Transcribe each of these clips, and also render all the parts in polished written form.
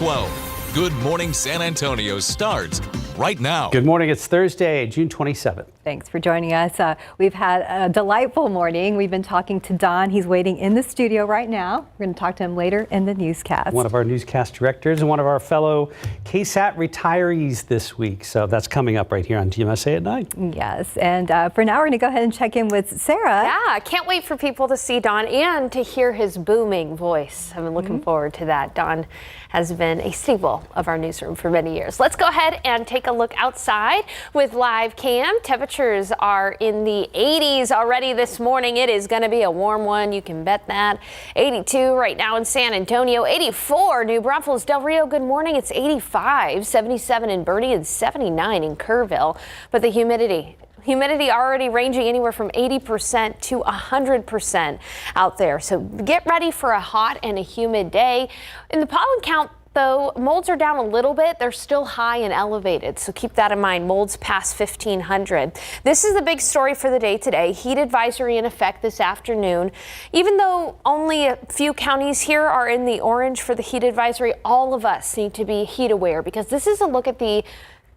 12. Good Morning San Antonio starts right now. Good morning. It's Thursday, June 27th. Thanks for joining us. We've had a delightful morning. We've been talking to Don. He's waiting in the studio right now. We're going to talk to him later in the newscast. One of our newscast directors and one of our fellow KSAT retirees this week. So that's coming up right here on GMSA at 9. Yes. And for now, we're going to go ahead and check in with Sarah. Yeah, can't wait for people to see Don and to hear his booming voice. I've been looking forward to that. Don has been a staple of our newsroom for many years. Let's go ahead and take a look outside with live cam. Temperatures are in the 80s already this morning. It is going to be a warm one. You can bet that. 82 right now in San Antonio, 84 New Braunfels, Del Rio. Good morning. It's 85, 77 in Bernie and 79 in Kerrville. But the humidity already ranging anywhere from 80% to 100% out there. So get ready for a hot and a humid day. In the pollen count, though, molds are down a little bit. They're still high and elevated, so keep that in mind. Molds past 1,500. This is the big story for the day today. Heat advisory in effect this afternoon. Even though only a few counties here are in the orange for the heat advisory, all of us need to be heat aware because this is a look at the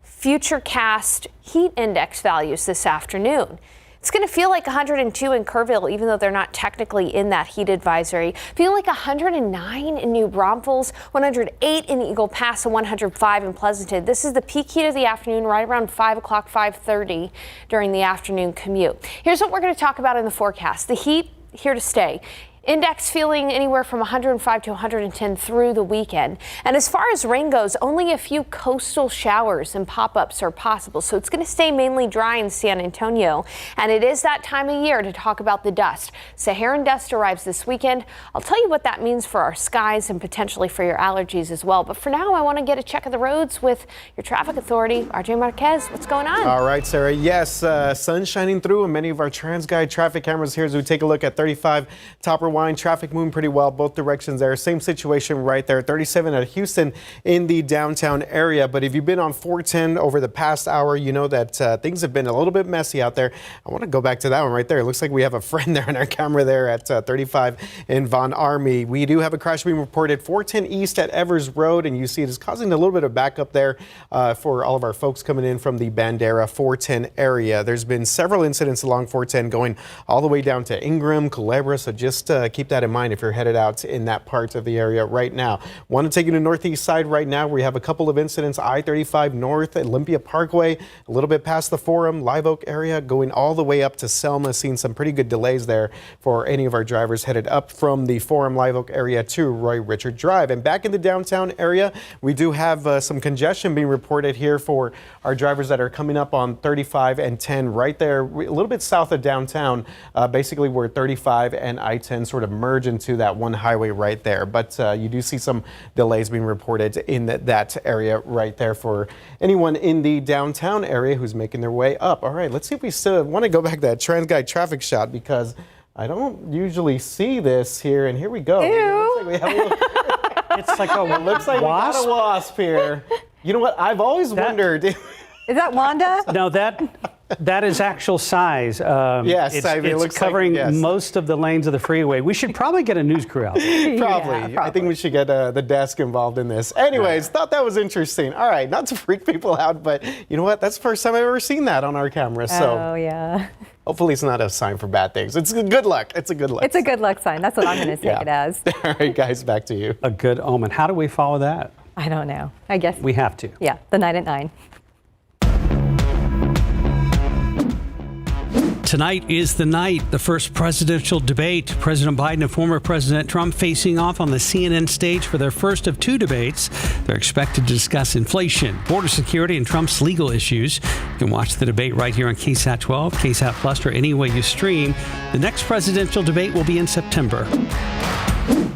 futurecast heat index values this afternoon. It's going to feel like 102 in Kerrville, even though they're not technically in that heat advisory. Feel like 109 in New Braunfels, 108 in Eagle Pass, and 105 in Pleasanton. This is the peak heat of the afternoon, right around 5 o'clock, 5:30 during the afternoon commute. Here's what we're going to talk about in the forecast. The heat here to stay. Index feeling anywhere from 105 to 110 through the weekend. And as far as rain goes, only a few coastal showers and pop-ups are possible. So it's going to stay mainly dry in San Antonio. And it is that time of year to talk about the dust. Saharan dust arrives this weekend. I'll tell you what that means for our skies and potentially for your allergies as well. But for now, I want to get a check of the roads with your traffic authority, RJ Marquez. What's going on? All right, Sarah. Yes, sun shining through and many of our TransGuide traffic cameras here as we take a look at 35 Topper Wine. Traffic moving pretty well both directions there. Same situation right there. 37 at Houston in the downtown area. But if you've been on 410 over the past hour, you know that things have been a little bit messy out there. I want to go back to that one right there. It looks like we have a friend there on our camera there at 35 in Von Army. We do have a crash being reported 410 east at Evers Road, and you see it is causing a little bit of backup there for all of our folks coming in from the Bandera 410 area. There's been several incidents along 410 going all the way down to Ingram, Culebra, so just keep that in mind if you're headed out in that part of the area right now. Want to take you to northeast side right now. We have a couple of incidents. I-35 north, Olympia Parkway, a little bit past the Forum, Live Oak area, going all the way up to Selma. Seeing some pretty good delays there for any of our drivers headed up from the Forum, Live Oak area to Roy Richard Drive. And back in the downtown area, we do have some congestion being reported here for our drivers that are coming up on 35 and 10 right there, a little bit south of downtown, basically where 35 and I-10 sort of merge into that one highway right there. But you do see some delays being reported in that area right there for anyone in the downtown area who's making their way up. All right, let's see if we still want to go back to that TransGuide traffic shot because I don't usually see this here. And here we go. Ew. It looks like we have a little, it's like a, it looks like wasp? We got a wasp here. You know what? I've always wondered. Is that Wanda? No, that is actual size. Yes, it looks covering most of the lanes of the freeway. We should probably get a news crew out there. Probably. I think we should get the desk involved in this. Anyways, thought that was interesting. All right, not to freak people out, but you know what? That's the first time I've ever seen that on our camera. So oh, yeah. Hopefully it's not a sign for bad things. It's good luck. It's a good luck. It's a good luck sign. That's what I'm going to take it as. All right, guys, back to you. A good omen. How do we follow that? I don't know. I guess we have to. Yeah, the night at 9. Tonight is the night, the first presidential debate. President Biden and former President Trump facing off on the CNN stage for their first of two debates. They're expected to discuss inflation, border security, and Trump's legal issues. You can watch the debate right here on KSAT 12, KSAT Plus, or any way you stream. The next presidential debate will be in September.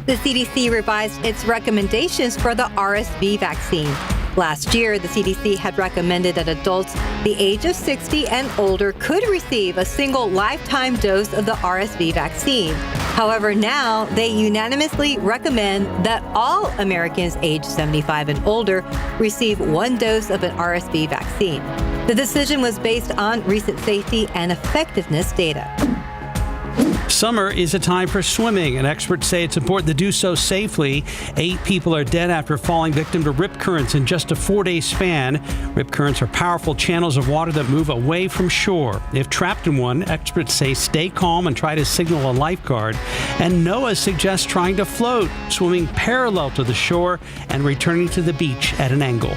The CDC revised its recommendations for the RSV vaccine. Last year, the CDC had recommended that adults the age of 60 and older could receive a single lifetime dose of the RSV vaccine. However, now they unanimously recommend that all Americans aged 75 and older receive one dose of an RSV vaccine. The decision was based on recent safety and effectiveness data. Summer is a time for swimming, and experts say it's important to do so safely. 8 people are dead after falling victim to rip currents in just a 4-day span. Rip currents are powerful channels of water that move away from shore. If trapped in one, experts say stay calm and try to signal a lifeguard. And NOAA suggests trying to float, swimming parallel to the shore and returning to the beach at an angle.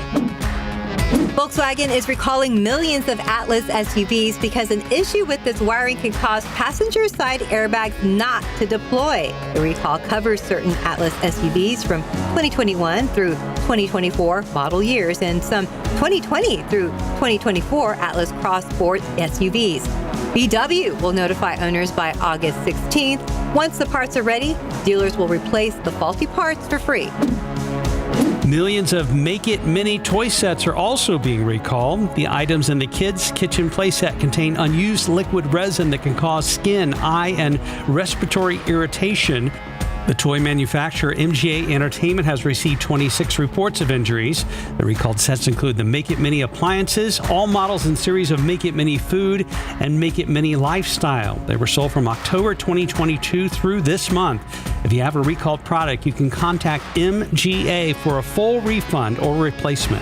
Volkswagen is recalling millions of Atlas SUVs because an issue with this wiring can cause passenger side airbags not to deploy. The recall covers certain Atlas SUVs from 2021 through 2024 model years and some 2020 through 2024 Atlas Cross-Sport SUVs. VW will notify owners by August 16th. Once the parts are ready, dealers will replace the faulty parts for free. Millions of Make It Mini toy sets are also being recalled. The items in the kids' kitchen playset contain unused liquid resin that can cause skin, eye, and respiratory irritation. The toy manufacturer MGA Entertainment has received 26 reports of injuries. The recalled sets include the Make It Mini appliances, all models and series of Make It Mini food, and Make It Mini lifestyle. They were sold from October 2022 through this month. If you have a recalled product, you can contact MGA for a full refund or replacement.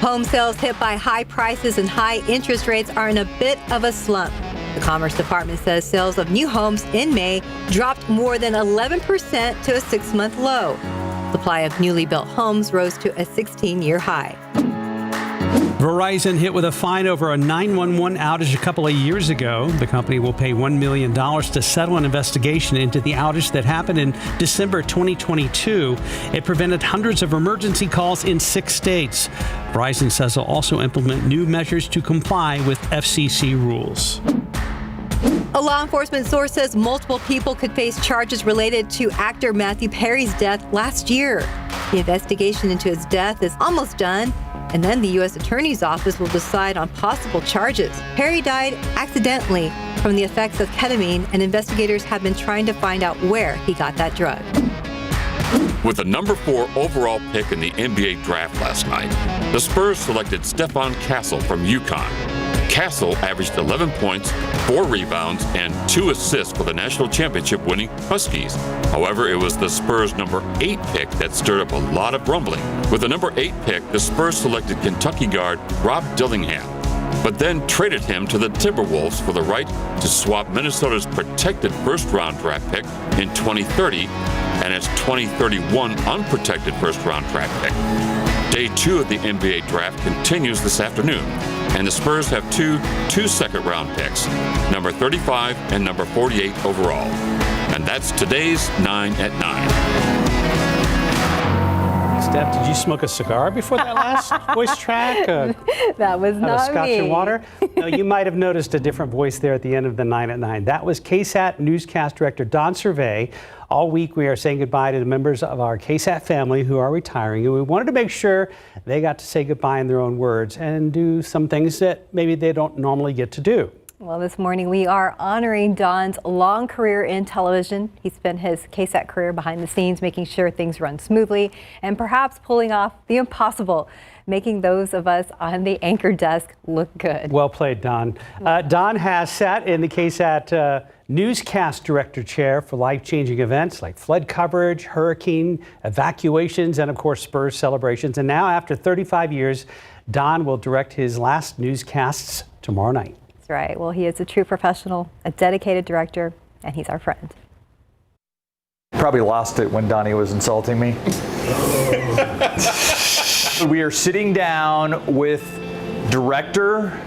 Home sales hit by high prices and high interest rates are in a bit of a slump. The Commerce Department says sales of new homes in May dropped more than 11% to a 6-month low. Supply of newly built homes rose to a 16-year high. Verizon hit with a fine over a 911 outage a couple of years ago. The company will pay $1 million to settle an investigation into the outage that happened in December 2022. It prevented hundreds of emergency calls in 6 states. Verizon says they'll also implement new measures to comply with FCC rules. A law enforcement source says multiple people could face charges related to actor Matthew Perry's death last year. The investigation into his death is almost done, and then the U.S. Attorney's Office will decide on possible charges. Perry died accidentally from the effects of ketamine, and investigators have been trying to find out where he got that drug. With the number 4 overall pick in the NBA draft last night, the Spurs selected Stephon Castle from UConn. Castle averaged 11 points, 4 rebounds, and 2 assists for the national championship-winning Huskies. However, it was the Spurs' number 8 pick that stirred up a lot of rumbling. With the number 8 pick, the Spurs selected Kentucky guard Rob Dillingham, but then traded him to the Timberwolves for the right to swap Minnesota's protected first-round draft pick in 2030 and its 2031 unprotected first-round draft pick. Day 2 of the NBA draft continues this afternoon, and the Spurs have two second-round picks, number 35 and number 48 overall. And that's today's 9 at 9. Steph, did you smoke a cigar before that last voice track? That was not Scotch me. and water? No, you might have noticed a different voice there at the end of the 9 at 9. That was KSAT newscast director Don Survey. All week we are saying goodbye to the members of our KSAT family who are retiring, and we wanted to make sure they got to say goodbye in their own words and do some things that maybe they don't normally get to do. Well, this morning we are honoring Don's long career in television. He spent his KSAT career behind the scenes, making sure things run smoothly and perhaps pulling off the impossible, making those of us on the anchor desk look good. Well played, Don. Don has sat in the KSAT newscast director chair for life-changing events like flood coverage, hurricane evacuations, and of course Spurs celebrations. And now, after 35 years, Don will direct his last newscasts tomorrow night. That's right. Well, he is a true professional, a dedicated director, and he's our friend. Probably lost it when Donnie was insulting me. We are sitting down with director,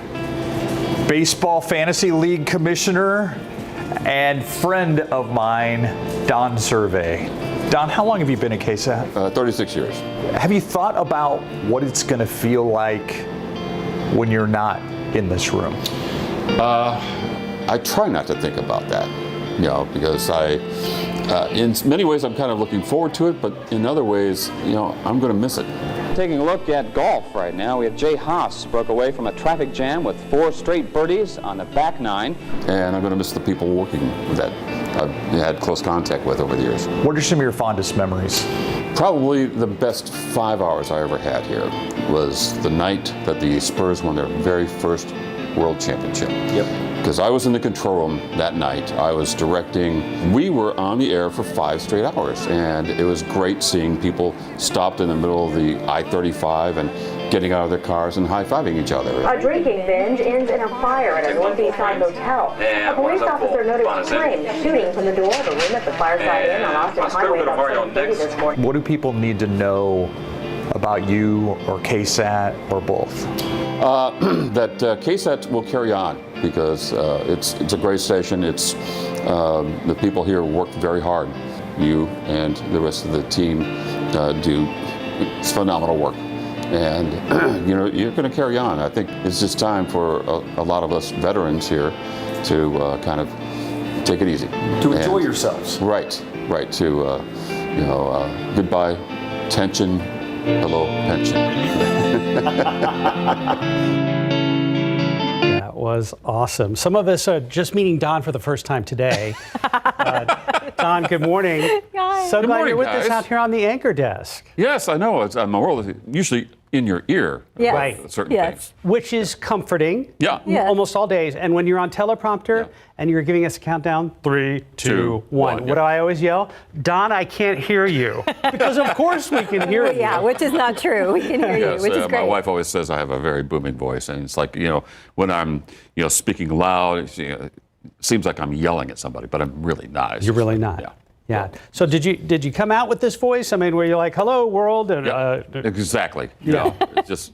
baseball fantasy league commissioner, and friend of mine, Don Survey. Don, how long have you been at KSAT? 36 years. Have you thought about what it's going to feel like when you're not in this room? I try not to think about that, because in many ways I'm kind of looking forward to it, but in other ways, I'm going to miss it. Taking a look at golf right now, we have Jay Haas broke away from a traffic jam with 4 straight birdies on the back 9. And I'm going to miss the people working that I've had close contact with over the years. What are some of your fondest memories? Probably the best 5 hours I ever had here was the night that the Spurs won their very first World Championship. Yep. because I was in the control room that night. I was directing. We were on the air for 5 straight hours, and it was great seeing people stopped in the middle of the I-35 and getting out of their cars and high-fiving each other. A drinking binge ends in a fire at a northeast side motel. A police officer noted flames shooting from the door of a room at the Fireside Inn on Austin Highway about 7:30 this morning. What do people need to know about you or KSAT or both? That KSAT will carry on because it's a great station. It's the people here work very hard. You and the rest of the team do phenomenal work, and you're going to carry on. I think it's just time for a lot of us veterans here to kind of take it easy, To enjoy yourselves. Right. To goodbye tension. Hello, pension. That was awesome. Some of us are just meeting Don for the first time today. Don, good morning. Hi. So Good glad morning, you're with us guys. out here on the anchor desk, Yes, I know. I'm usually in your ear. Yes. Right. About certain Yes. things. which is comforting. Yeah. Yeah. Almost all days. And when you're on teleprompter Yeah. and you're giving us a countdown, 3, 2, 2, 1. 1, What yeah. do I always yell? Don, I can't hear you. Because of course we can hear you. Yeah, which is not true. We can hear Yes, you, which is great. my wife always says I have a very booming voice, and it's like when I'm speaking loud, it seems like I'm yelling at somebody, but I'm really not. It's You're just really like, not. Yeah. So did you come out with this voice? I mean, were you like, "Hello, world"? And, Yeah, exactly. It's just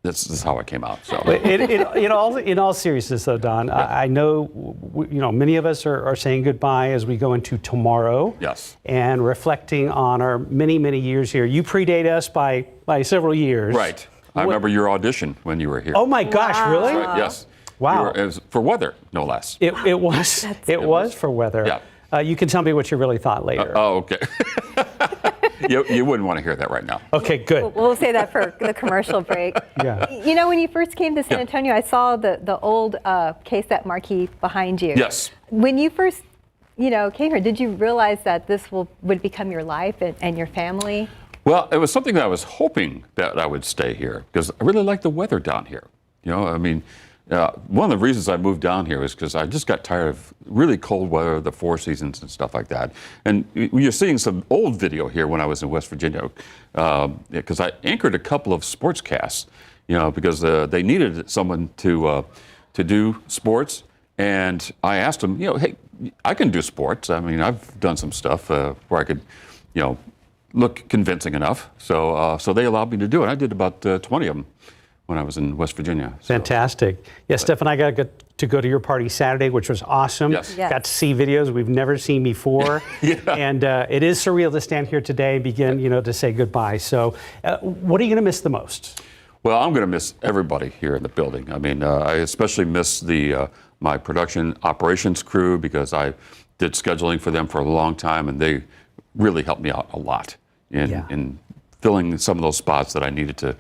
this is how I came out. So in all seriousness, though, Don, I know many of us are saying goodbye as we go into tomorrow. Yes. And reflecting on our many years here. You predate us by several years. right. I remember your audition when you were here. Oh my gosh, really? Right, yes. Wow. It was for weather, no less. It was for weather. Yeah. You can tell me what you really thought later. Oh, okay. You wouldn't want to hear that right now. Okay, good. We'll say that for the commercial break. Yeah. When you first came to San Antonio, I saw the old KSAT marquee behind you. Yes. When you first, came here, did you realize that this would become your life and your family? Well, it was something that I was hoping that I would stay here because I really like the weather down here. One of the reasons I moved down here is because I just got tired of really cold weather, the 4 seasons and stuff like that. And you're seeing some old video here when I was in West Virginia because I anchored a couple of sportscasts, because they needed someone to do sports. And I asked them, hey, I can do sports. I mean, I've done some stuff where I could, look convincing enough. So they allowed me to do it. I did about 20 of them when I was in West Virginia. So. Fantastic. Yes, Steph and I got to go to your party Saturday, which was awesome. Yes. Yes. Got to see videos we've never seen before. Yeah. And it is surreal to stand here today and begin, to say goodbye. So what are you going to miss the most? Well, I'm going to miss everybody here in the building. I mean, I especially miss my production operations crew because I did scheduling for them for a long time, and they really helped me out a lot in filling some of those spots that I needed to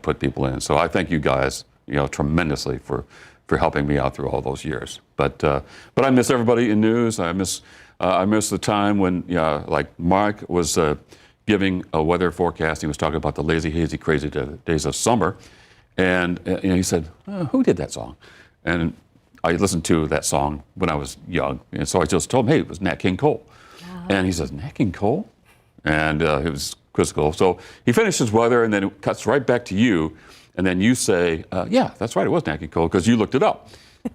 put people in. So I thank you guys, tremendously for helping me out through all those years. But I miss everybody in news. I miss the time when like Mark was giving a weather forecast. He was talking about the lazy, hazy, crazy days of summer, and he said, "Who did that song?" And I listened to that song when I was young, and so I just told him, "Hey, it was Nat King Cole." And he says, "Nat King Cole?" And it was quizzical. So he finishes weather, and then it cuts right back to you, and then you say, "Yeah, that's right, it was Nat King Cole," because you looked it up.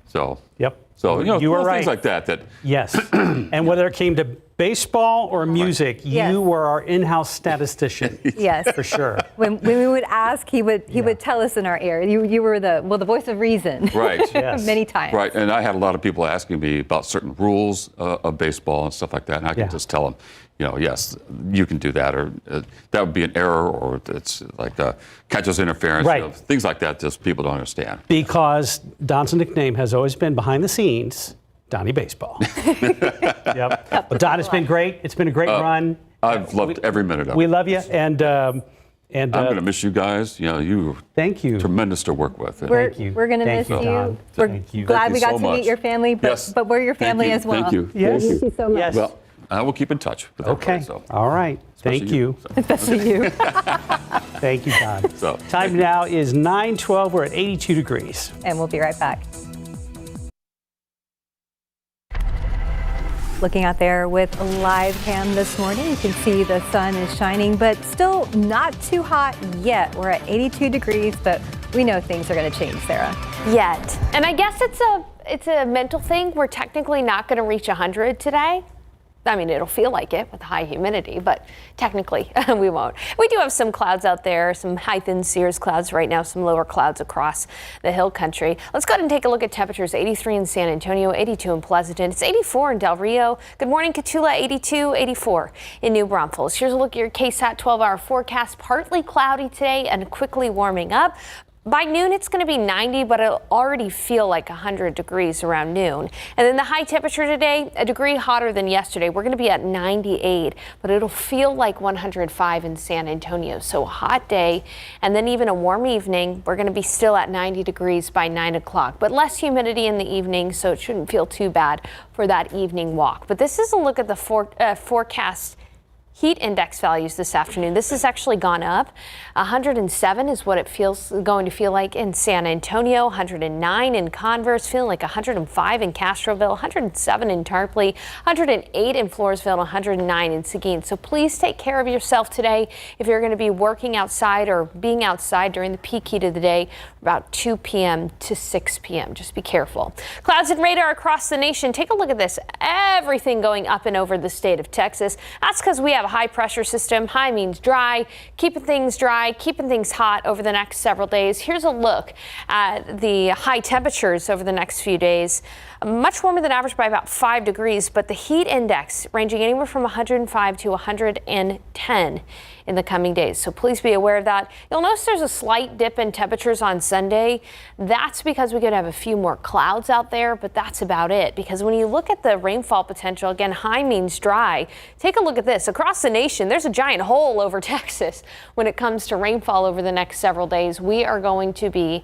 So Yep. So you were right. Things like that. Yes. And whether it came to baseball or music, Yes. you were our in-house statistician. Yes. For sure. When we would ask, he would tell us in our ear. You were the voice of reason. Right. Yes. Many times. Right, and I had a lot of people asking me about certain rules of baseball and stuff like that, and I could just tell them, yes, you can do that, or that would be an error, or it's like catcher's interference, Right. things like that. Just people don't understand. Because Don's nickname has always been behind the scenes, Donnie Baseball. Yep. But Don, it's been great. It's been a great run. I've loved every minute of it. We love you, and I'm going to miss you guys. You were thank you. tremendous to work with. Thank you. We're going to miss Thank you. you, Don. We're Thank you. glad Thank we you got so to meet much. your family, but, Yes. but we're your family Thank as well. Thank you. Yes. Thank you. Thank you so much. Yes. Well, I will keep in touch with Okay. everybody. So. All right. Thank Especially you. So. Especially you. Thank you, Don. So. Time now is 9:12. We're at 82 degrees. And we'll be right back. Looking out there with a live cam this morning, you can see the sun is shining, but still not too hot yet. We're at 82 degrees, but we know things are going to change, Sarah. Yet. And I guess it's a mental thing. We're technically not going to reach 100 today. I mean, it'll feel like it with high humidity, but technically we won't. We do have some clouds out there, some high thin cirrus clouds right now, some lower clouds across the hill country. Let's go ahead and take a look at temperatures. 83 in San Antonio, 82 in Pleasanton. It's 84 in Del Rio. Good morning, Cotulla, 82, 84 in New Braunfels. Here's a look at your KSAT 12-hour forecast. Partly cloudy today and quickly warming up. By noon, it's going to be 90, but it'll already feel like 100 degrees around noon. And then the high temperature today, a degree hotter than yesterday. We're going to be at 98, but it'll feel like 105 in San Antonio. So a hot day, and then even a warm evening. We're going to be still at 90 degrees by 9 o'clock, but less humidity in the evening, so it shouldn't feel too bad for that evening walk. But this is a look at the forecast heat index values this afternoon. This has actually gone up. 107 is what it going to feel like in San Antonio, 109 in Converse, feeling like 105 in Castroville, 107 in Tarpley, 108 in Floresville, 109 in Seguin. So please take care of yourself today if you're going to be working outside or being outside during the peak heat of the day, about 2 p.m. to 6 p.m. Just be careful. Clouds and radar across the nation. Take a look at this. Everything going up and over the state of Texas. That's because we have a high pressure system. High means dry, keeping things dry, keeping things hot over the next several days. Here's a look at the high temperatures over the next few days. Much warmer than average by about 5 degrees, but the heat index ranging anywhere from 105 to 110 in the coming days. So please be aware of that. You'll notice there's a slight dip in temperatures on Sunday. That's because we could have a few more clouds out there, but that's about it. Because when you look at the rainfall potential, again, high means dry. Take a look at this. Across the nation, there's a giant hole over Texas when it comes to rainfall over the next several days. We are going to be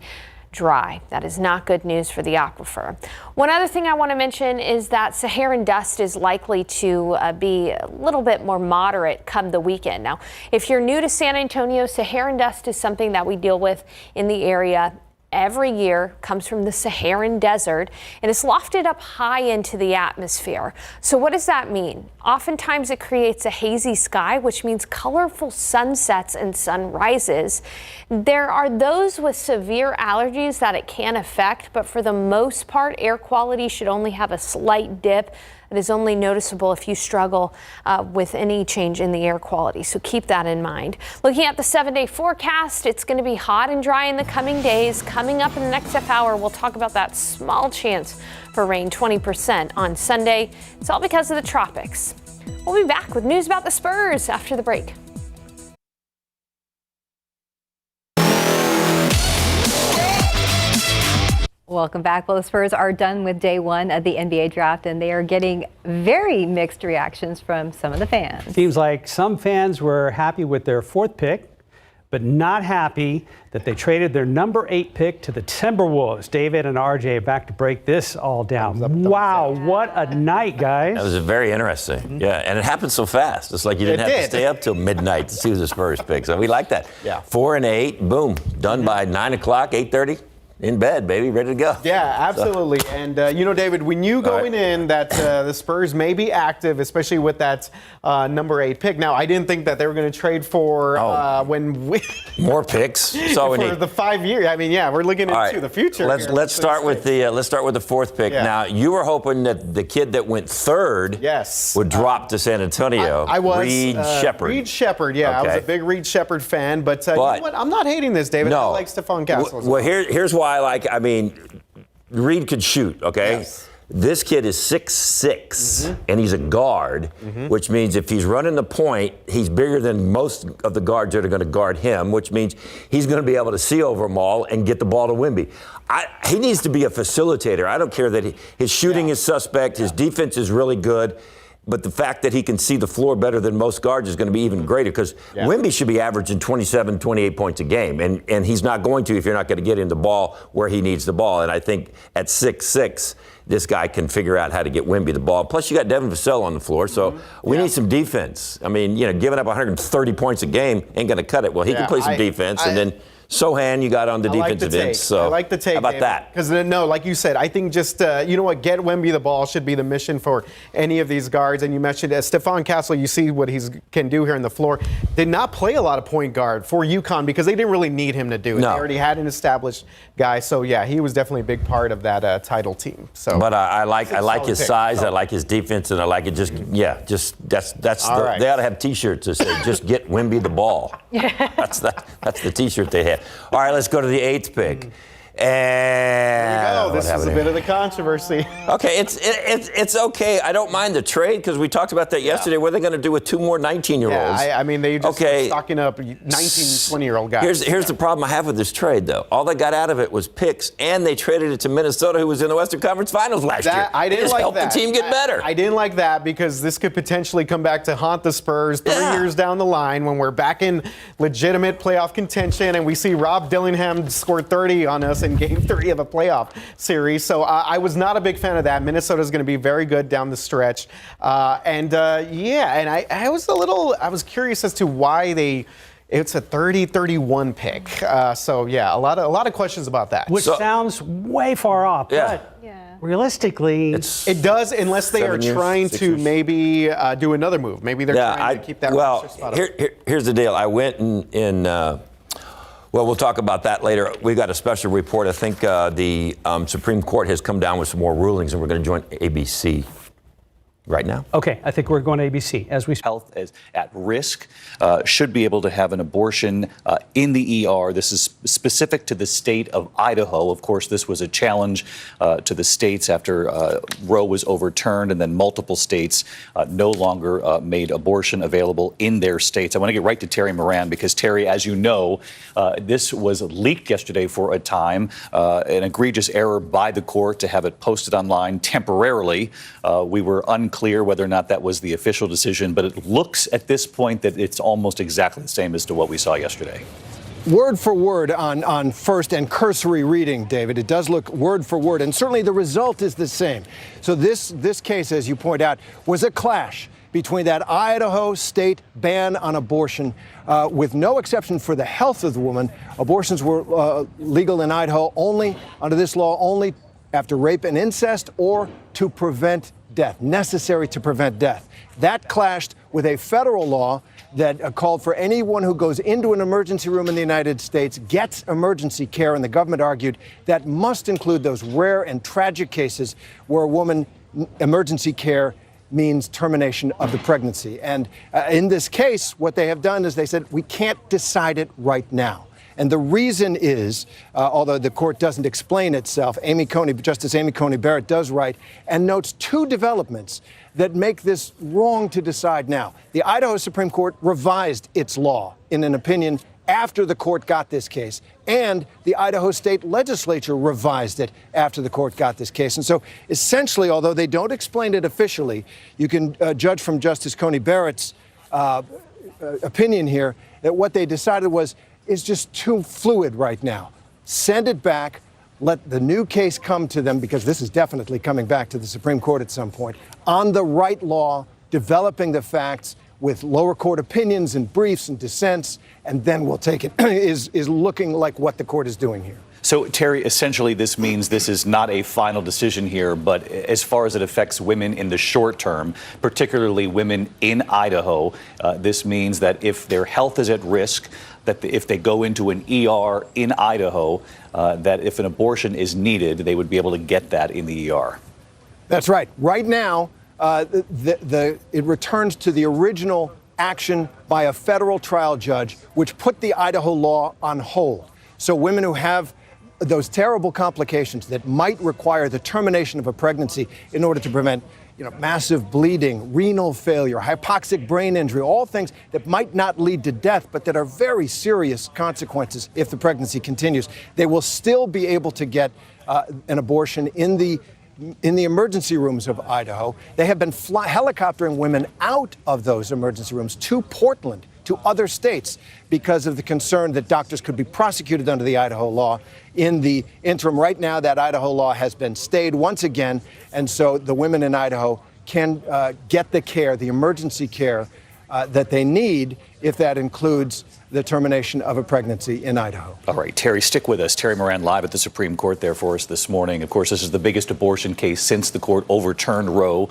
dry. That is not good news for the aquifer. One other thing I want to mention is that Saharan dust is likely to be a little bit more moderate come the weekend. Now, if you're new to San Antonio, Saharan dust is something that we deal with in the area every year, comes from the Saharan desert, and it's lofted up high into the atmosphere. So what does that mean? Oftentimes it creates a hazy sky, which means colorful sunsets and sunrises. There are those with severe allergies that it can affect, but for the most part, air quality should only have a slight dip. It is only noticeable if you struggle with any change in the air quality. So keep that in mind. Looking at the 7-day forecast, it's going to be hot and dry in the coming days. Coming up in the next half hour, we'll talk about that small chance for rain, 20% on Sunday. It's all because of the tropics. We'll be back with news about the Spurs after the break. Welcome back. Well, the Spurs are done with day one of the NBA draft, and they are getting very mixed reactions from some of the fans. Seems like some fans were happy with their 4th pick, but not happy that they traded their number 8 pick to the Timberwolves. David and RJ are back to break this all down. Wow, what a night, guys. That was very interesting. Yeah, and it happened so fast. It's like you didn't have to stay up till midnight to see who the Spurs pick. So we like that. Yeah. 4 and 8, boom, done by 9 o'clock, 8:30. In bed, baby, ready to go. Yeah, absolutely. So. And, David, we knew going in that the Spurs may be active, especially with that number 8 pick. Now, I didn't think that they were going to trade for more picks. So for the 5 years. I mean, yeah, we're looking into the future. Let's start with the 4th pick. Yeah. Now, you were hoping that the kid that went 3rd would drop to San Antonio. I was Reed Shepherd. Reed Shepherd, yeah. Okay. I was a big Reed Shepherd fan, but you know what? I'm not hating this, David. No. I like Stephon Castle. Well, here's why. Reed could shoot, okay? Yes. This kid is 6'6", and he's a guard, which means if he's running the point, he's bigger than most of the guards that are going to guard him, which means he's going to be able to see over them all and get the ball to Wemby. He needs to be a facilitator. I don't care that his shooting is suspect, his defense is really good, but the fact that he can see the floor better than most guards is going to be even greater because Wemby should be averaging 27, 28 points a game, and he's not going to if you're not going to get him the ball where he needs the ball. And I think at 6'6", this guy can figure out how to get Wemby the ball. Plus, you got Devin Vassell on the floor, so we need some defense. I mean, giving up 130 points a game ain't going to cut it. Well, he can play some defense and then Sohan, you got on the I like defensive the take. end. So I like the take. How about that? Because no, like you said, I think just you know what, get Wemby the ball should be the mission for any of these guards. And you mentioned Stephon Castle. You see what he can do here on the floor. Did not play a lot of point guard for UConn because they didn't really need him to do it. No. They already had an established guy. So yeah, he was definitely a big part of that title team. So, but I like his pick. size. I like his defense, and I like it. That's right. They ought to have T-shirts that say "Just get Wemby the ball." That's the T-shirt they have. All right, let's go to the 8th pick. And there you go. This is a bit of the controversy. Okay, it's okay. I don't mind the trade because we talked about that yesterday. What are they going to do with 2 more 19-year-olds? Yeah, I mean, they just stocking up 19, 20-year-old guys. Here's the problem I have with this trade, though. All they got out of it was picks, and they traded it to Minnesota, who was in the Western Conference Finals last year. I didn't like help that. The team get better. I didn't like that because this could potentially come back to haunt the Spurs 3 years down the line when we're back in legitimate playoff contention and we see Rob Dillingham score 30 on us in Game 3 of a playoff series. So I was not a big fan of that. Minnesota's going to be very good down the stretch. And I was curious as to why it's a 30-31 pick. So yeah, a lot of questions about that. Which sounds way far off. But realistically, it does, unless they are trying to maybe do another move. Maybe they're trying to keep that roster spot up. Here's the deal. I went in well, we'll talk about that later. We've got a special report. I think the Supreme Court has come down with some more rulings, and we're going to join ABC right now. Okay, I think we're going to ABC as we health is at risk, should be able to have an abortion in the ER. This is specific to the state of Idaho. Of course, this was a challenge to the states after Roe was overturned, and then multiple states no longer made abortion available in their states. I want to get right to Terry Moran because, Terry, as you know, this was leaked yesterday for a time, an egregious error by the court to have it posted online temporarily. We were unclear whether or not that was the official decision, but it looks at this point that it's almost exactly the same as to what we saw yesterday. Word for word on first and cursory reading, David. It does look word for word, and certainly the result is the same. So this case, as you point out, was a clash between that Idaho state ban on abortion, with no exception for the health of the woman. Abortions were legal in Idaho only, under this law, only after rape and incest or to prevent death, necessary to prevent death. That clashed with a federal law that called for anyone who goes into an emergency room in the United States gets emergency care, and the government argued that must include those rare and tragic cases where a woman emergency care means termination of the pregnancy. And in this case, what they have done is they said, we can't decide it right now. And the reason is, although the court doesn't explain itself, Justice Amy Coney Barrett does write and notes 2 developments that make this wrong to decide now. The Idaho Supreme Court revised its law in an opinion after the court got this case, and the Idaho State Legislature revised it after the court got this case. And so essentially, although they don't explain it officially, you can judge from Justice Coney Barrett's opinion here that what they decided is just too fluid right now. Send it back. Let the new case come to them, because this is definitely coming back to the Supreme Court at some point, on the right law, developing the facts with lower court opinions and briefs and dissents, and then we'll take it, is looking like what the court is doing here. So, Terry, essentially this means this is not a final decision here, but as far as it affects women in the short term, particularly women in Idaho, this means that if their health is at risk, that if they go into an ER in Idaho, that if an abortion is needed, they would be able to get that in the ER. That's right. Right now, it returns to the original action by a federal trial judge, which put the Idaho law on hold. So women who have those terrible complications that might require the termination of a pregnancy in order to prevent massive bleeding, renal failure, hypoxic brain injury, all things that might not lead to death, but that are very serious consequences if the pregnancy continues. They will still be able to get an abortion in the emergency rooms of Idaho. They have been helicoptering women out of those emergency rooms to Portland, to other states, because of the concern that doctors could be prosecuted under the Idaho law. In the interim, right now, that Idaho law has been stayed once again, and so the women in Idaho can get the care, the emergency care that they need if that includes the termination of a pregnancy in Idaho. All right, Terry, stick with us. Terry Moran live at the Supreme Court there for us this morning. Of course, this is the biggest abortion case since the court overturned Roe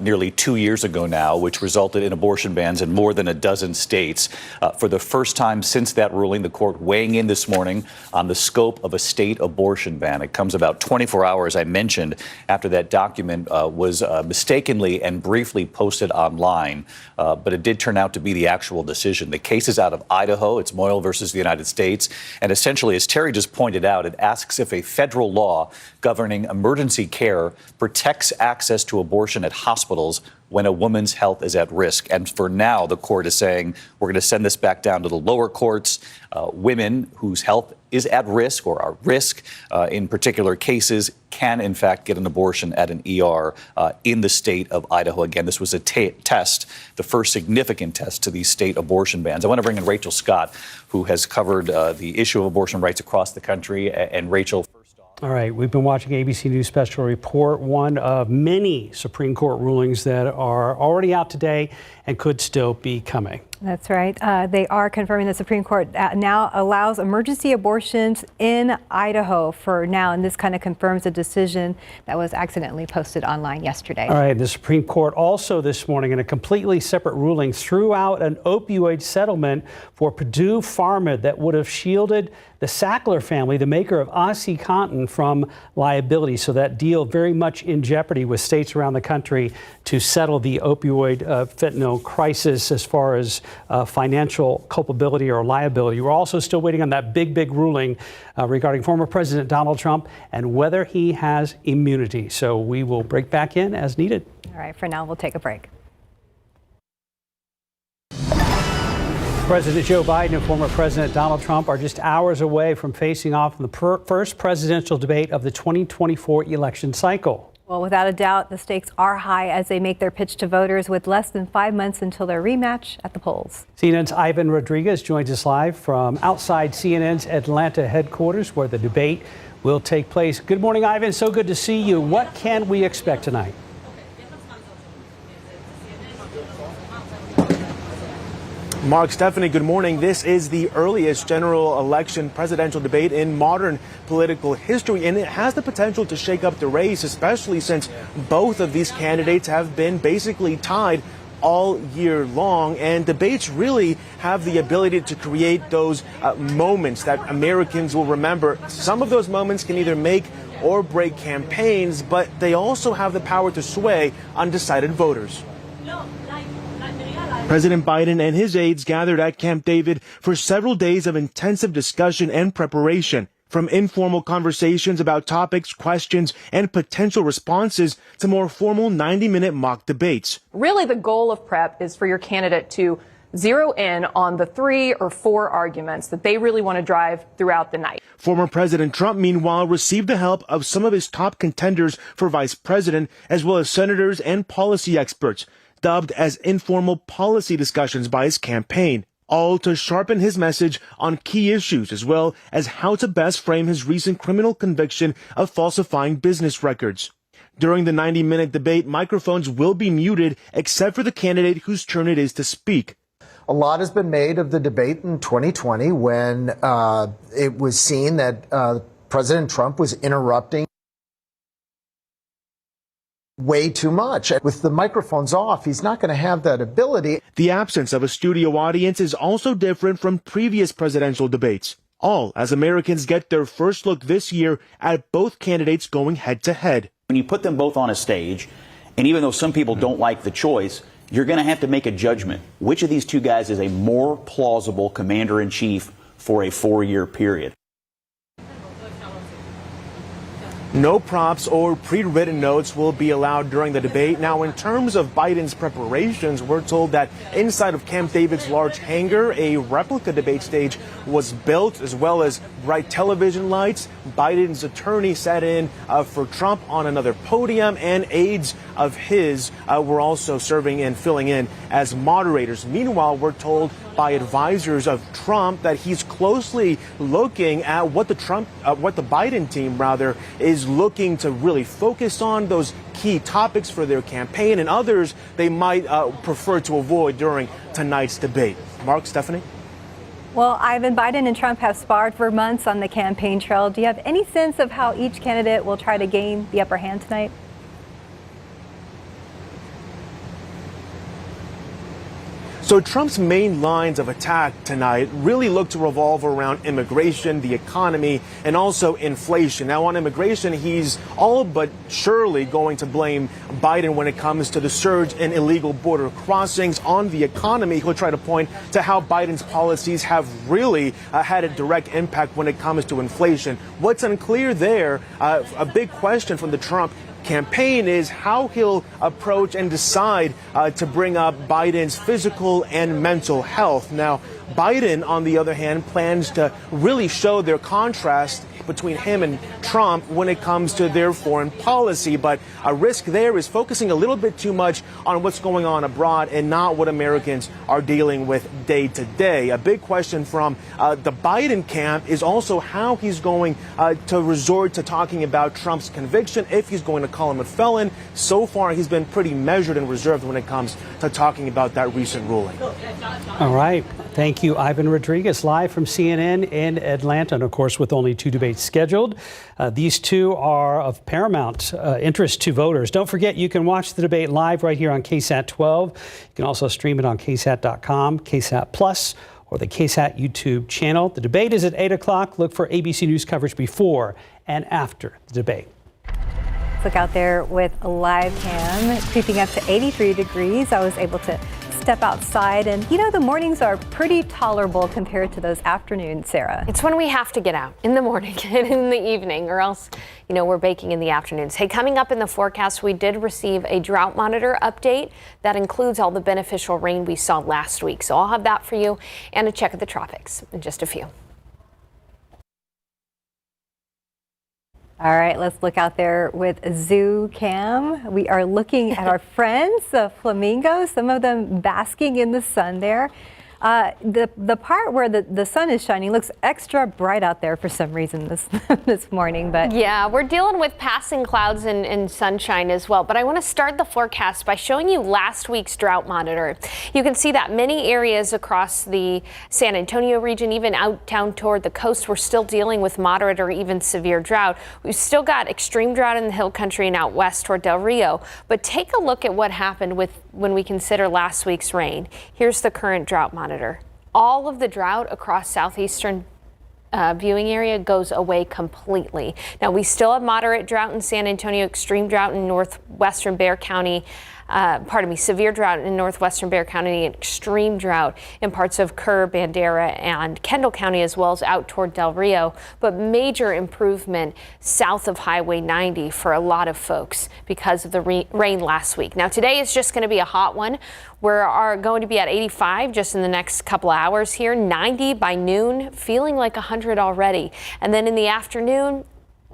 nearly 2 years ago now, which resulted in abortion bans in more than a dozen states. For the first time since that ruling, the court weighing in this morning on the scope of a state abortion ban. It comes about 24 hours, I mentioned, after that document was mistakenly and briefly posted online. But it did turn out to be the actual decision. The case is out of Idaho. It's Moyle versus the United States. And essentially, as Terry just pointed out, it asks if a federal law governing emergency care protects access to abortion at hospitals when a woman's health is at risk. And for now, the court is saying we're going to send this back down to the lower courts. Women whose health is at risk or are risk in particular cases can, in fact, get an abortion at an ER in the state of Idaho. Again, this was a test, the first significant test to these state abortion bans. I want to bring in Rachel Scott, who has covered the issue of abortion rights across the country. And Rachel, all right, we've been watching ABC News Special Report, one of many Supreme Court rulings that are already out today and could still be coming. That's right. They are confirming the Supreme Court now allows emergency abortions in Idaho for now, and this kind of confirms a decision that was accidentally posted online yesterday. All right. The Supreme Court also this morning, in a completely separate ruling, threw out an opioid settlement for Purdue Pharma that would have shielded the Sackler family, the maker of OxyContin, from liability. So that deal very much in jeopardy with states around the country to settle the opioid fentanyl crisis as far as financial culpability or liability. We're also still waiting on that big ruling regarding former President Donald Trump and whether he has immunity. So we will break back in as needed. All right, for now, we'll take a break. President Joe Biden and former President Donald Trump are just hours away from facing off in the first presidential debate of the 2024 election cycle. Well, without a doubt, the stakes are high as they make their pitch to voters with less than 5 months until their rematch at the polls. CNN's Ivan Rodriguez joins us live from outside CNN's Atlanta headquarters where the debate will take place. Good morning, Ivan. So good to see you. What can we expect tonight? Mark, Stephanie, good morning. This is the earliest general election presidential debate in modern political history, and it has the potential to shake up the race, especially since both of these candidates have been basically tied all year long, and debates really have the ability to create those moments that Americans will remember. Some of those moments can either make or break campaigns, but they also have the power to sway undecided voters. President Biden and his aides gathered at Camp David for several days of intensive discussion and preparation, from informal conversations about topics, questions, and potential responses to more formal 90-minute mock debates. Really, the goal of prep is for your candidate to zero in on the 3 or 4 arguments that they really want to drive throughout the night. Former President Trump, meanwhile, received the help of some of his top contenders for vice president, as well as senators and policy experts, dubbed as informal policy discussions by his campaign, all to sharpen his message on key issues, as well as how to best frame his recent criminal conviction of falsifying business records. During the 90-minute debate, microphones will be muted except for the candidate whose turn it is to speak. A lot has been made of the debate in 2020 when it was seen that President Trump was interrupting way too much. With the microphones off, he's not going to have that ability. The absence of a studio audience is also different from previous presidential debates, all as Americans get their first look this year at both candidates going head to head. When you put them both on a stage, and even though some people don't like the choice, you're going to have to make a judgment. Which of these two guys is a more plausible commander-in-chief for a 4-year period? No props or pre-written notes will be allowed during the debate. Now, in terms of Biden's preparations, we're told that inside of Camp David's large hangar, a replica debate stage was built, as well as bright television lights. Biden's attorney sat in for Trump on another podium, and aides of his were also serving and filling in as moderators. Meanwhile, we're told by advisors of Trump that he's closely looking at what the Biden team is looking to really focus on, those key topics for their campaign, and others they might prefer to avoid during tonight's debate. Mark, Stephanie? Well, Ivan, Biden and Trump have sparred for months on the campaign trail. Do you have any sense of how each candidate will try to gain the upper hand tonight? So Trump's main lines of attack tonight really look to revolve around immigration, the economy, and also inflation. Now, on immigration, he's all but surely going to blame Biden when it comes to the surge in illegal border crossings. On the economy, he'll try to point to how Biden's policies have really had a direct impact when it comes to inflation. What's unclear there, a big question from the Trump campaign, is how he'll approach and decide to bring up Biden's physical and mental health. Now, Biden, on the other hand, plans to really show their contrast between him and Trump when it comes to their foreign policy. But a risk there is focusing a little bit too much on what's going on abroad and not what Americans are dealing with day to day. A big question from the Biden camp is also how he's going to resort to talking about Trump's conviction, if he's going to call him a felon. So far, he's been pretty measured and reserved when it comes to talking about that recent ruling. All right. Thank you, Ivan Rodriguez, live from CNN in Atlanta. And of course, with only 2 debates scheduled, these two are of paramount interest to voters. Don't forget, you can watch the debate live right here on KSAT 12. You can also stream it on KSAT.com, KSAT Plus, or the KSAT YouTube channel. The debate is at 8 o'clock. Look for ABC News coverage before and after the debate. Let's look out there with a live cam, creeping up to 83 degrees. I was able to step outside, and the mornings are pretty tolerable compared to those afternoons, Sarah. It's when we have to get out in the morning and in the evening, or else we're baking in the afternoons. Hey, coming up in the forecast, we did receive a drought monitor update that includes all the beneficial rain we saw last week. So I'll have that for you and a check of the tropics in just a few. All right, let's look out there with Zoo Cam. We are looking at our friends, the flamingos, some of them basking in the sun there. The part where the sun is shining looks extra bright out there for some reason this morning. But yeah, we're dealing with passing clouds and sunshine as well. But I want to start the forecast by showing you last week's drought monitor. You can see that many areas across the San Antonio region, even out down toward the coast, we're still dealing with moderate or even severe drought. We've still got extreme drought in the hill country and out west toward Del Rio. But take a look at what happened when we consider last week's rain. Here's the current drought monitor. All of the drought across southeastern viewing area goes away completely. Now, we still have moderate drought in San Antonio, extreme drought in northwestern Bexar County, severe drought in northwestern Bexar County, and extreme drought in parts of Kerr, Bandera, and Kendall County, as well as out toward Del Rio. But major improvement south of Highway 90 for a lot of folks because of the rain last week. Now, today is just going to be a hot one. We're going to be at 85 just in the next couple of hours here, 90 by noon, feeling like 100 already. And then in the afternoon,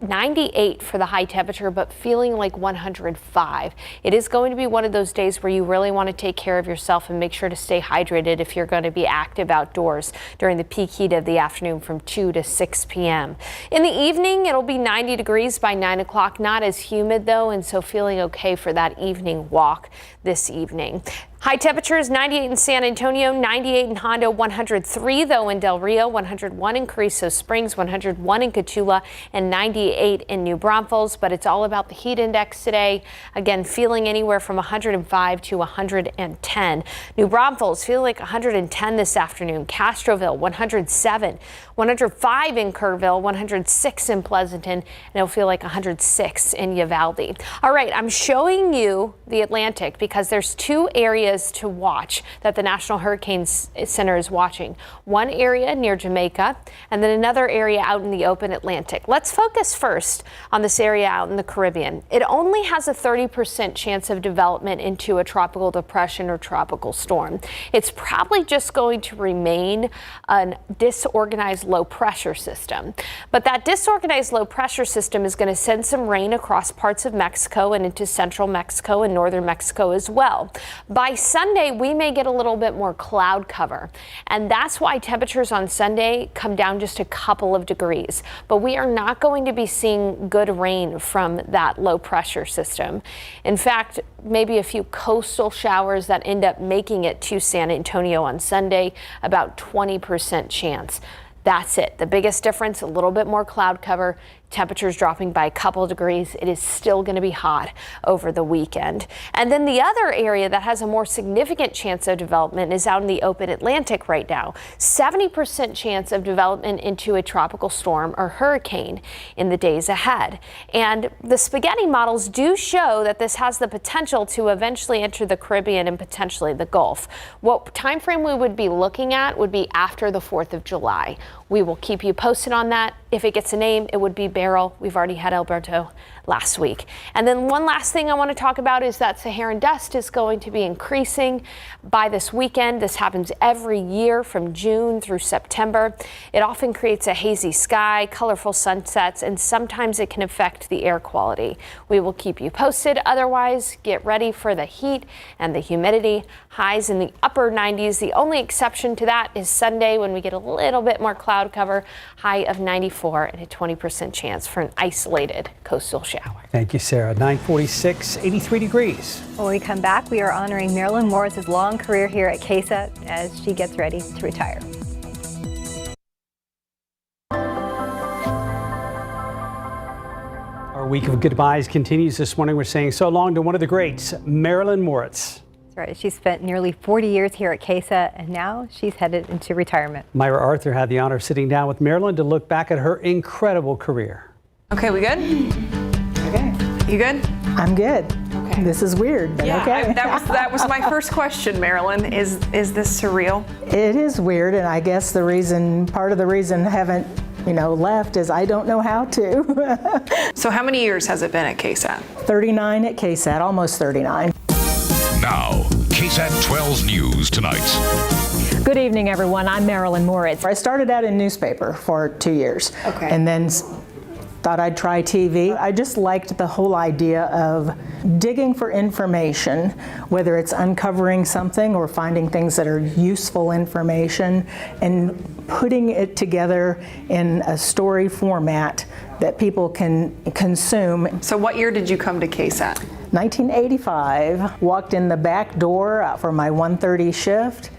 98 for the high temperature, but feeling like 105. It is going to be one of those days where you really want to take care of yourself and make sure to stay hydrated if you're going to be active outdoors during the peak heat of the afternoon from 2 to 6 p.m. In the evening, it'll be 90 degrees by 9 o'clock. Not as humid, though, and so feeling okay for that evening walk this evening. High temperatures, 98 in San Antonio, 98 in Hondo, 103 though in Del Rio, 101 in Carrizo Springs, 101 in Cotulla, and 98 in New Braunfels. But it's all about the heat index today. Again, feeling anywhere from 105 to 110. New Braunfels feeling like 110 this afternoon. Castroville, 107, 105 in Kerrville, 106 in Pleasanton, and it'll feel like 106 in Uvalde. All right, I'm showing you the Atlantic because there's two areas to watch that the National Hurricane Center is watching. One area near Jamaica and then another area out in the open Atlantic. Let's focus first on this area out in the Caribbean. It only has a 30% chance of development into a tropical depression or tropical storm. It's probably just going to remain a disorganized low pressure system. But that disorganized low pressure system is going to send some rain across parts of Mexico and into central Mexico and northern Mexico as well. By Sunday, we may get a little bit more cloud cover, and that's why temperatures on Sunday come down just a couple of degrees. But we are not going to be seeing good rain from that low pressure system. In fact, maybe a few coastal showers that end up making it to San Antonio on Sunday, about 20% chance. That's it. The biggest difference, a little bit more cloud cover, temperatures dropping by a couple degrees. It is still going to be hot over the weekend. And then the other area that has a more significant chance of development is out in the open Atlantic right now. 70% chance of development into a tropical storm or hurricane in the days ahead. And the spaghetti models do show that this has the potential to eventually enter the Caribbean and potentially the Gulf. What time frame we would be looking at would be after the 4th of July. We will keep you posted on that. If it gets a name, it would be Beryl. We've already had Alberto last week. And then one last thing I want to talk about is that Saharan dust is going to be increasing by this weekend. This happens every year from June through September. It often creates a hazy sky, colorful sunsets, and sometimes it can affect the air quality. We will keep you posted. Otherwise, get ready for the heat and the humidity. Highs in the upper 90s. The only exception to that is Sunday when we get a little bit more cloud cover, high of 94 and a 20% chance for an isolated coastal shower. Thank you, Sarah. 946, 83 degrees. When we come back, we are honoring Marilyn Moritz's long career here at KSAT as she gets ready to retire. Our week of goodbyes continues this morning. We're saying so long to one of the greats, Marilyn Moritz. That's right. She spent nearly 40 years here at KSAT, and now she's headed into retirement. Myra Arthur had the honor of sitting down with Marilyn to look back at her incredible career. Okay, we good? Okay. You good? I'm good. Okay. This is weird, but okay. That was my first question, Marilyn. Is this surreal? It is weird, and I guess part of the reason I haven't, left is I don't know how to. So how many years has it been at KSAT? 39 at KSAT, almost 39. Now, KSAT 12 News Tonight. Good evening, everyone. I'm Marilyn Moritz. I started out in newspaper for 2 years. Okay. And then thought I'd try TV. I just liked the whole idea of digging for information, whether it's uncovering something or finding things that are useful information and putting it together in a story format that people can consume. So what year did you come to KSAT? 1985. Walked in the back door for my 1:30 shift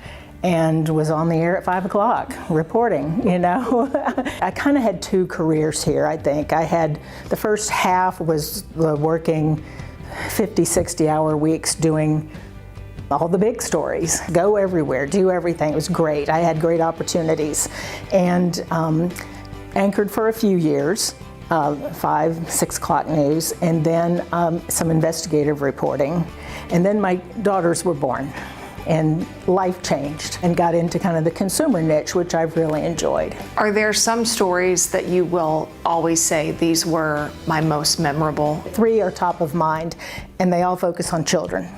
and was on the air at 5 o'clock reporting, I kind of had two careers here, I think. I had the first half was working 50, 60-hour weeks doing all the big stories, go everywhere, do everything. It was great. I had great opportunities and anchored for a few years. 5, 6 o'clock news, and then some investigative reporting. And then my daughters were born, and life changed, and got into kind of the consumer niche, which I've really enjoyed. Are there some stories that you will always say, these were my most memorable? 3 are top of mind, and they all focus on children.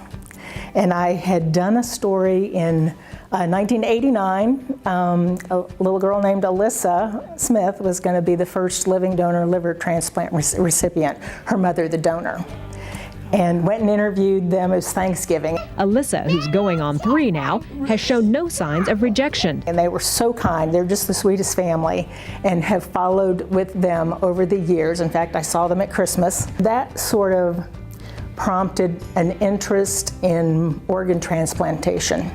And I had done a story in 1989, a little girl named Alyssa Smith was going to be the first living donor liver transplant recipient, her mother the donor. And went and interviewed them. It was Thanksgiving. Alyssa, who's going on 3 now, has shown no signs of rejection. And they were so kind. They're just the sweetest family and have followed with them over the years. In fact, I saw them at Christmas. That sort of prompted an interest in organ transplantation.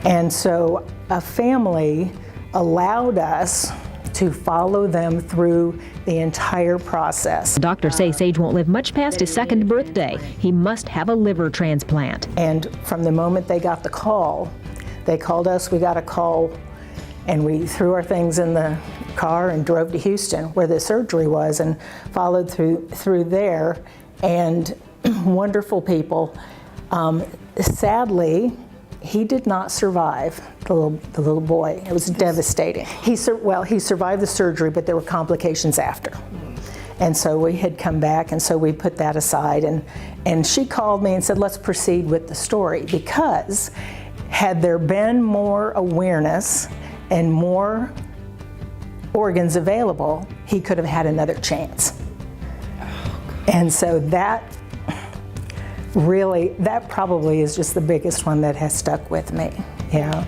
And so a family allowed us to follow them through the entire process. Doctors say Sage won't live much past his 2nd birthday. He must have a liver transplant. And from the moment they got the call, they called us, we got a call, and we threw our things in the car and drove to Houston where the surgery was and followed through there. And wonderful people. Sadly, he did not survive, the little boy. It was devastating. He survived the surgery, but there were complications after. And so we had come back, and so we put that aside. And she called me and said, let's proceed with the story, because had there been more awareness and more organs available, he could have had another chance. And so that really, that probably is just the biggest one that has stuck with me. Yeah.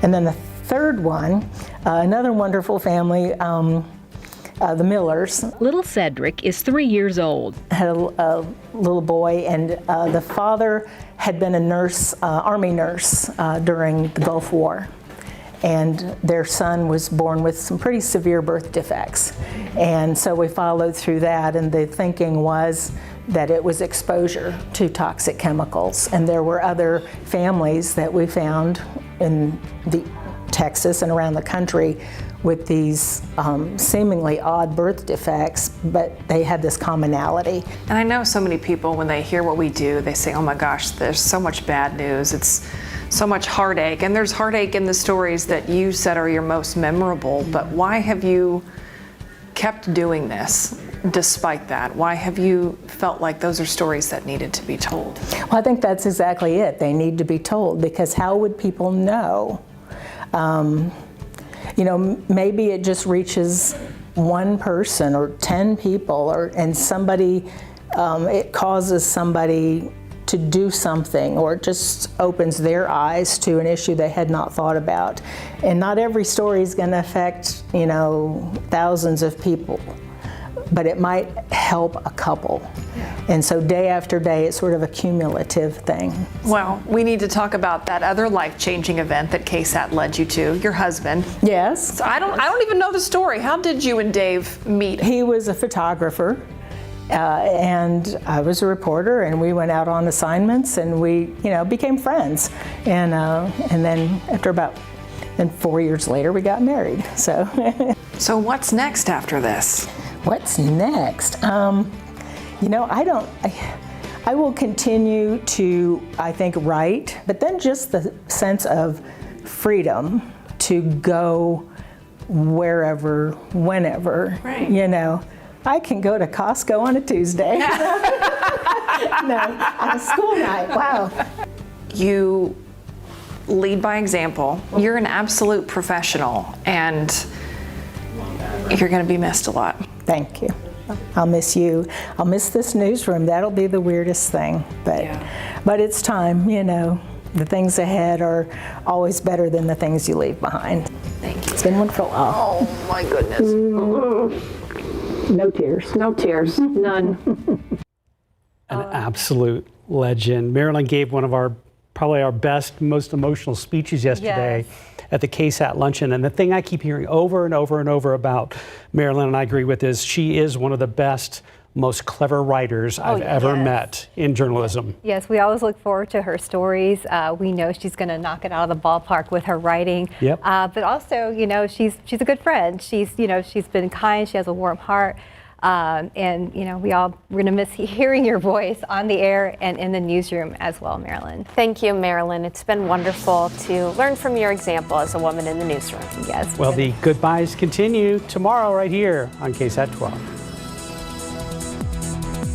And then the third one, another wonderful family, the Millers. Little Cedric is 3 years old. Had a little boy, and the father had been a nurse, Army nurse during the Gulf War. And their son was born with some pretty severe birth defects. And so we followed through that, and the thinking was that it was exposure to toxic chemicals. And there were other families that we found in Texas and around the country with these seemingly odd birth defects, but they had this commonality. And I know so many people, when they hear what we do, they say, oh my gosh, there's so much bad news. It's so much heartache. And there's heartache in the stories that you said are your most memorable, but why have you kept doing this despite that? Why have you felt like those are stories that needed to be told? Well, I think that's exactly it. They need to be told, because how would people know? Maybe it just reaches one person or 10 people, and somebody, it causes somebody to do something, or it just opens their eyes to an issue they had not thought about. And not every story is going to affect, thousands of people, but it might help a couple. And so day after day, it's sort of a cumulative thing. Well, we need to talk about that other life-changing event that KSAT led you to, your husband. Yes. So I don't even know the story. How did you and Dave meet? He was a photographer, and I was a reporter, and we went out on assignments, and we, became friends. And then after about 4 years later, we got married. So. So what's next after this? What's next? I will continue to, I think, write, but then just the sense of freedom to go wherever, whenever, right. I can go to Costco on a Tuesday. No, on a school night, wow. You lead by example. You're an absolute professional, and you're going to be missed a lot. Thank you. I'll miss you. I'll miss this newsroom. That'll be the weirdest thing. But it's time, The things ahead are always better than the things you leave behind. Thank you. It's been wonderful. Oh my goodness. No tears. No tears. None. An absolute legend. Marilyn gave one of probably our best, most emotional speeches yesterday. Yes. At the KSAT luncheon. And the thing I keep hearing over and over and over about Marilyn, and I agree with, is she is one of the best, most clever writers I've ever met in journalism. Yes, we always look forward to her stories. We know she's going to knock it out of the ballpark with her writing. Yep. But also, she's a good friend. She's been kind. She has a warm heart. And we're going to miss hearing your voice on the air and in the newsroom as well, Marilyn. Thank you, Marilyn. It's been wonderful to learn from your example as a woman in the newsroom. Yes. Well, the goodbyes continue tomorrow right here on KSAT 12.